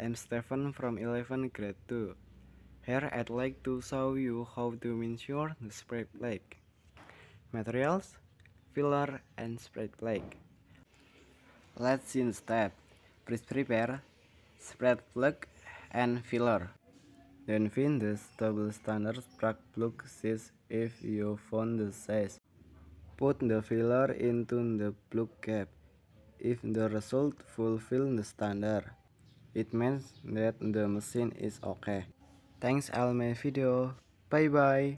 I'm Stephen from 11th grade 2. Here I'd like to show you how to measure the spread plug. Materials, filler, and spread plug. Let's see the step. Please prepare spread plug and filler. Then find the double standard spark plug size if you found the size. Put the filler into the plug cap. If the result fulfills the standard, it means that the machine is okay. Thanks all my video. Bye bye.